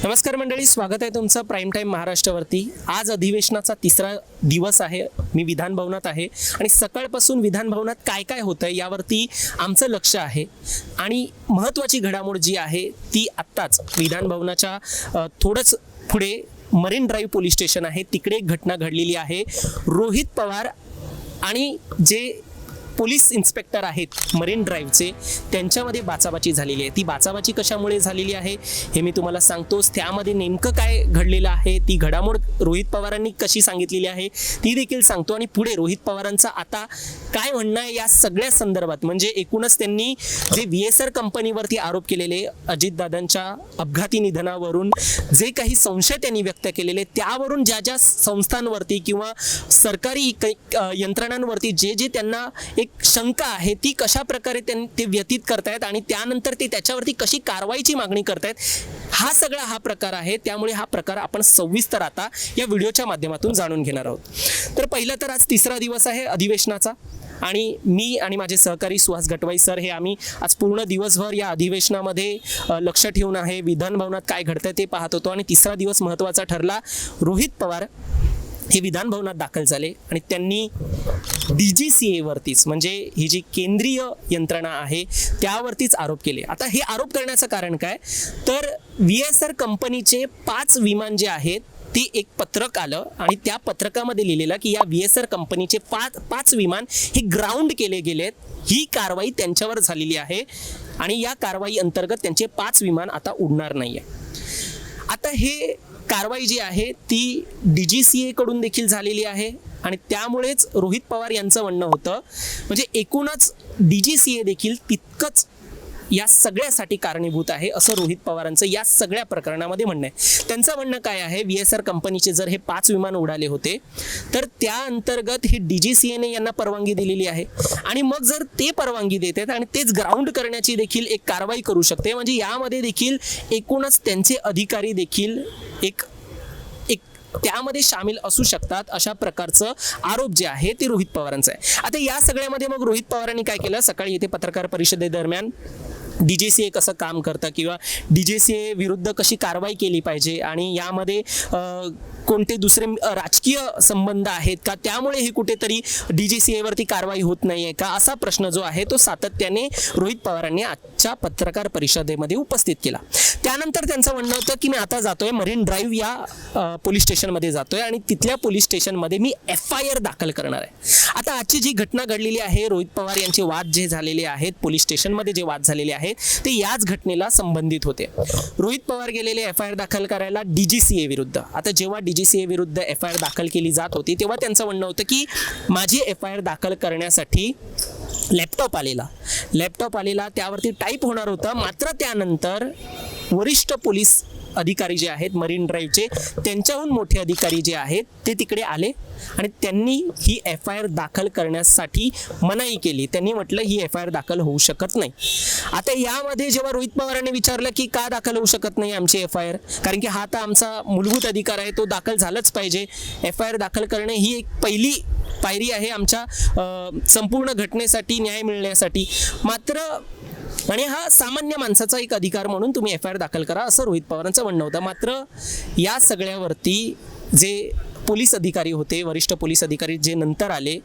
नमस्कार मंडळी, स्वागत आहे तुमचं प्राईम टाईम महाराष्ट्रावरती। आज अधिवेशनाचा तिसरा दिवस आहे। मी विधान भवनात आहे आणि सकाळपासून विधान भवनात काय काय होतंय यावरती आमचं लक्ष आहे। आणि महत्त्वाची घडामोड जी आहे ती आत्ताच विधान भवनाच्या थोडंच पुढे मरीन ड्राईव्ह पोलीस स्टेशन आहे, तिकडे एक घटना घडलेली आहे। रोहित पवार आणि जे पोलीस इन्स्पेक्टर आहेत मरीन ड्राईव्हचे, त्यांच्यामध्ये बाचाबाची झालेली आहे। ती बाचाबाची कशामुळे झालेली आहे हे मी तुम्हाला सांगतोच। त्यामध्ये नेमकं काय घडलेलं आहे, ती घडामोड रोहित पवारांनी कशी सांगितलेली आहे ती देखील सांगतो। आणि पुढे रोहित पवारांचा आता काय म्हणणं आहे या सगळ्या संदर्भात, म्हणजे एकूणच त्यांनी जे VSR कंपनीवरती आरोप केलेले, अजितदादांच्या अपघाती निधनावरून जे काही संशय त्यांनी व्यक्त केलेले, त्यावरून ज्या ज्या संस्थांवरती किंवा सरकारी यंत्रणांवरती जे जे त्यांना एक शंका आहे ती कशा प्रकारे ते व्यतीत करतायत आणि त्यानंतर ते त्याच्यावरती कशी कारवाईची मागणी करतायत, हा सगळा हा प्रकार आहे। त्यामुळे हा प्रकार आपण सविस्तर आता या व्हिडिओच्या माध्यमातून जाणून घेणार आहोत। तर पहिलं तर आज तिसरा दिवस आहे अधिवेशनाचा आणि मी आणि माझे सहकारी सुहास गटवाई सर हे आम्ही आज पूर्ण दिवसभर या अधिवेशनामध्ये लक्ष ठेवून आहे। विधान भवनात काय घडतंय ते पाहत होतो आणि तिसरा दिवस महत्त्वाचा ठरला। रोहित पवार हे विधान भवनात दाखल झाले आणि त्यांनी DGCA वरतीच, म्हणजे ही जी केंद्रीय यंत्रणा आहे त्यावरतीच आरोप केले। आता हे आरोप करण्याचं कारण काय, तर VSR कंपनीचे 5 विमान जे आहेत ते एक पत्रक आलं आणि त्या पत्रकामध्ये लिहिलेलं की या VSR कंपनीचे 5 विमान हे ग्राउंड केले गेलेत। ही कारवाई त्यांच्यावर झालेली आहे आणि या कारवाई अंतर्गत त्यांचे 5 विमान आता उडणार नाहीये। आता हे कारवाई जी आहे ती DGCA कडून देखील झालेली आहे आणि त्यामुळेच रोहित पवार यांचं म्हणणं होतं, म्हणजे एकूणच DGCA देखील तितकंच या सगळ्यासाठी कारणीभूत आहे असं रोहित पवारांचं या सगळ्या प्रकरणामध्ये म्हणणं आहे। त्यांचं म्हणणं काय आहे, VSR कंपनीचे जर हे 5 विमान उडाले होते तर त्या अंतर्गत ही DGCA ने यांना परवानगी दिलेली आहे आणि मग जर ते परवानगी देतात आणि तेच ग्राउंड करण्याची देखील एक कारवाई करू शकते, म्हणजे यामध्ये देखील एकूणच त्यांचे अधिकारी देखील एक त्यामध्ये सामील असू शकतात, अशा प्रकारचं आरोप जे आहे ते रोहित पवारांचा आहे। आता या सगळ्यामध्ये मग रोहित पवारांनी काय केलं, सकाळी येथे पत्रकार परिषदेदरम्यान DGCA कसं काम करतं किंवा DGCA विरुद्ध कशी कारवाई केली पाहिजे आणि यामध्ये कोणते दुसरे राजकीय संबंध आहेत का, त्यामुळे हे कुठेतरी DGCA वरती कारवाई होत नाहीये का, असा प्रश्न जो आहे तो सातत्याने रोहित पवारांनी आजच्या पत्रकार परिषदेमध्ये उपस्थित केला। त्यानंतर त्यांचं म्हणणं होतं की मी आता जातोय मरीन ड्राईव्ह या पोलीस स्टेशनमध्ये जातोय आणि तिथल्या पोलीस स्टेशनमध्ये मी FIR दाखल करणार आहे। आता आजची जी घटना घडलेली आहे, रोहित पवार यांचे वाद जे झालेले आहेत पोलीस स्टेशनमध्ये, जे वाद झालेले आहेत ते याच घटनेला संबंधित होते। रोहित पवार गेलेले FIR दाखल करायला DGCA विरुद्ध। आता जेव्हा DGCA विरुद्ध FIR दाखल केली जात होती तेव्हा त्यांचं म्हणणं होतं की माझी FIR दाखल करण्यासाठी लॅपटॉप आलेला त्यावरती टाईप होणार होतं, मात्र त्यानंतर वरिष्ठ पोलीस अधिकारी जे आहेत मरीन ड्राईव्हचे, त्यांच्याहून मोठे अधिकारी जे आहेत ते तिकडे आले आणि त्यांनी ही FIR दाखल करण्यासाठी मनाई केली। त्यांनी म्हटलं ही FIR दाखल होऊ शकत नाही। आता यामध्ये जेव्हा रोहित पवारांनी विचारलं की का दाखल होऊ शकत नाही आमची FIR, कारण की हा तर आमचा मूलभूत अधिकार आहे, तो दाखल झालाच पाहिजे। FIR दाखल करणे ही एक पहिली पायरी आहे आमच्या संपूर्ण घटनेसाठी न्याय मिळण्यासाठी, मात्र आणि हा सामान्य माणसाचा एक अधिकार म्हणून तुम्ही FIR दाखल करा असं रोहित पवारांचं म्हणणं होतं। मात्र या सगळ्यावरती जे पोलीस अधिकारी होते, वरिष्ठ पोलीस अधिकारी जे नंतर आले,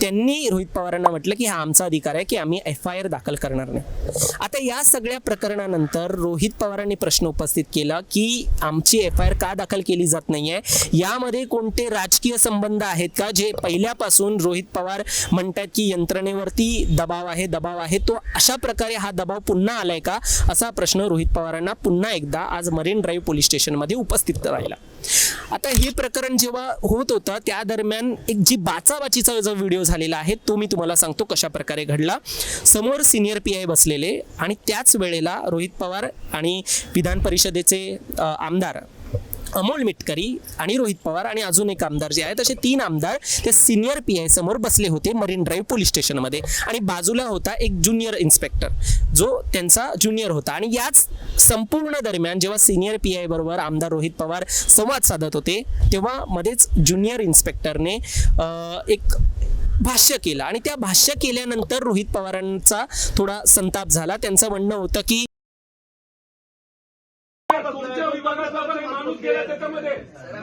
त्यांनी रोहित पवारांना म्हटलं की हा आमचा अधिकार आहे की आम्ही FIR दाखल करणार नाही। आता या सगळ्या प्रकरणानंतर रोहित पवारांनी प्रश्न उपस्थित केला की आमची FIR का दाखल केली जात नाहीये, यामध्ये कोणते राजकीय संबंध आहेत का, जे पहिल्यापासून रोहित पवार म्हणतात की यंत्रणेवरती दबाव आहे, तो अशा प्रकारे हा दबाव पुन्हा आलाय का, असा प्रश्न रोहित पवारांना पुन्हा एकदा आज मरीन ड्राईव्ह पोलीस स्टेशनमध्ये उपस्थित राहिला। आता हे प्रकरण जेव्हा होत होतं त्या दरम्यान एक जी बाचाबाचीचा जो व्हिडिओ झालेला आहे तो मी तुम्हाला सांगतो कशा प्रकारे घडला। समोर सिनियर PI बसलेले आणि त्याच वेळेला रोहित पवार आणि विधान परिषदेचे आमदार अमोल मिटकरी आणि रोहित पवार आणि अजून एक आमदार जे आहेत, असे 3 आमदार ते सिनियर PI समोर बसले होते मरीन ड्राईव्ह पोलीस स्टेशनमध्ये आणि बाजूला होता एक ज्युनियर इन्स्पेक्टर जो त्यांचा ज्युनियर होता। आणि याच संपूर्ण दरम्यान जेव्हा सिनियर PI बरोबर आमदार रोहित पवार संवाद साधत होते तेव्हा मध्येच ज्युनियर इन्स्पेक्टरने एक भाष्य केलं आणि त्या भाष्य केल्यानंतर रोहित पवारांचा थोडा संताप झाला। त्यांचं म्हणणं होतं की तुमच्या विभागाचा पण एक माणूस गेला त्याच्यामध्ये,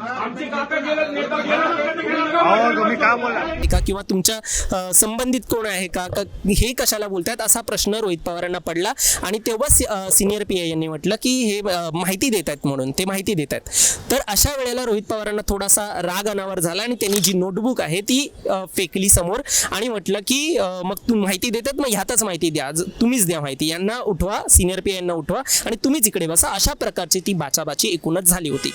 आमची काका गेला, नेता गेला. अहो तुम्ही काय बोला का किंवा तुमच्या संबंधित कोण आहे का हे कशाला बोलतायत असा प्रश्न रोहित पवारांना पडला. आणि तेव्हा सिनियर पीआय यांनी म्हटलं की हे माहिती देत आहेत म्हणून, ते माहिती देत आहेत. तर अशा वेळेला रोहित पवारांना थोडासा राग अनावर झाला आणि त्यांनी जी नोटबुक आहे ती फेकली समोर आणि म्हटलं की मग तू माहिती देतात, मग ह्यातच माहिती द्या, तुम्हीच द्या माहिती, यांना उठवा, सिनियर पीआय यांना उठवा आणि तुम्हीच इकडे बसा. अशा प्रकारची ती बाचाबाची एकूणच झाली होती.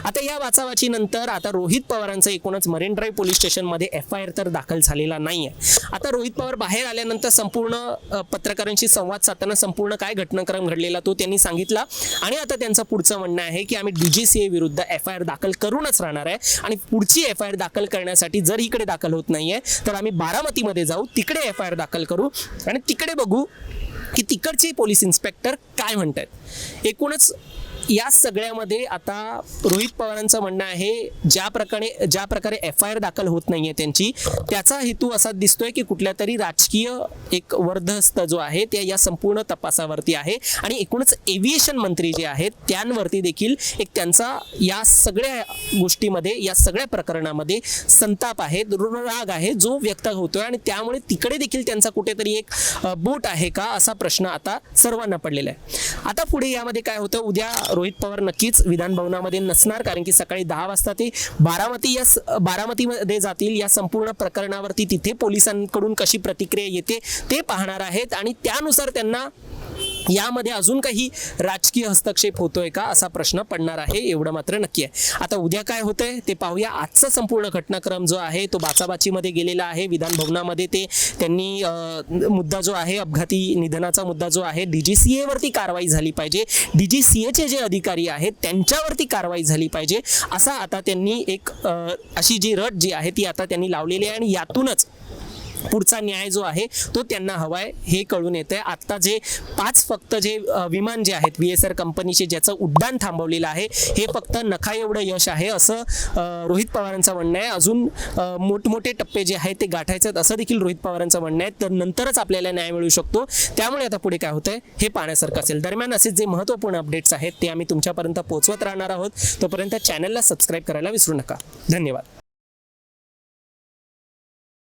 आता या बाचाबाची नंतर आता रोहित पवारांचं एकूणच मरीन ड्राईव्ह पोलीस स्टेशनमध्ये FIR तर दाखल झालेला नाहीये. आता रोहित पवार बाहेर आल्यानंतर संपूर्ण पत्रकारांशी संवाद साधताना संपूर्ण काय घटनाक्रम घडलेला तो त्यांनी सांगितला. आणि आता त्यांचं पुढचं म्हणणं आहे की आम्ही DGCA विरुद्ध FIR दाखल करूनच राहणार आहे आणि पुढची FIR दाखल करण्यासाठी जर इकडे दाखल होत नाहीये तर आम्ही बारामतीमध्ये जाऊ, तिकडे FIR दाखल करू आणि तिकडे बघू की तिकडचे पोलीस इन्स्पेक्टर काय म्हणतात. एकूणच या सगळ्यामध्ये आता रोहित पवारांचं म्हणणं आहे ज्या प्रकारे FIR दाखल होत नाहीये त्यांची, त्याचा हेतू असा दिसतोय की कुठल्या तरी राजकीय एक वर्धहस्त जो आहे त्या या संपूर्ण तपासावरती आहे. आणि एकूणच एव्हिएशन मंत्री जे आहेत त्यांवरती देखील एक त्यांचा या सगळ्या गोष्टीमध्ये, या सगळ्या प्रकरणामध्ये संताप आहे, राग आहे जो व्यक्त होतोय. आणि त्यामुळे तिकडे देखील त्यांचा कुठेतरी एक बोट आहे का असा प्रश्न आता सर्वांना पडलेला आहे. आता पुढे यामध्ये काय होतं, उद्या रोहित पवार नक्कीच विधान भवनामध्ये नसणार, कारण की सकाळी 10 वाजता ते बारामतीमध्ये जातील. या संपूर्ण प्रकरणावरती तिथे पोलिसांकडून कशी प्रतिक्रिया येते ते पाहणार आहेत आणि त्यानुसार त्यांना यामध्ये अजून काही राजकीय हस्तक्षेप होतोय का असा प्रश्न पडणार आहे, एवढं मात्र नक्की आहे. आता उद्या काय होतंय ते पाहूया. आजचा संपूर्ण घटनाक्रम जो आहे तो बाचाबाचीमध्ये गेलेला आहे. विधान भवनामध्ये ते त्यांनी मुद्दा जो आहे अपघाती निधनाचा मुद्दा जो आहे, DGCA वरती कारवाई झाली पाहिजे, DGCAचे जे अधिकारी आहेत त्यांच्यावरती कारवाई झाली पाहिजे असा आता त्यांनी एक अशी जी रट जी आहे ती आता त्यांनी लावलेली आहे. आणि यातूनच पुढचा न्याय जो आहे तो त्यांना हवाय हे कळून येतंय. आता जे 5 फक्त जे विमान जे आहेत VSR कंपनीचे ज्याचं उड्डाण थांबवलेलं आहे हे फक्त नखा एवढं यश आहे असं रोहित पवारांचं म्हणणं आहे. अजून मोठमोठे टप्पे जे आहेत ते गाठायचे आहेत असं देखील रोहित पवारांचं म्हणणं आहे. तर नंतरच आपल्याला न्याय मिळू शकतो. त्यामुळे आता पुढे काय होतंय हे पाहण्यासारखं असेल. दरम्यान असेच जे महत्त्वपूर्ण अपडेट्स आहेत ते आम्ही तुमच्यापर्यंत पोहोचवत राहणार आहोत. तोपर्यंत चॅनलला सबस्क्राईब करायला विसरू नका. धन्यवाद.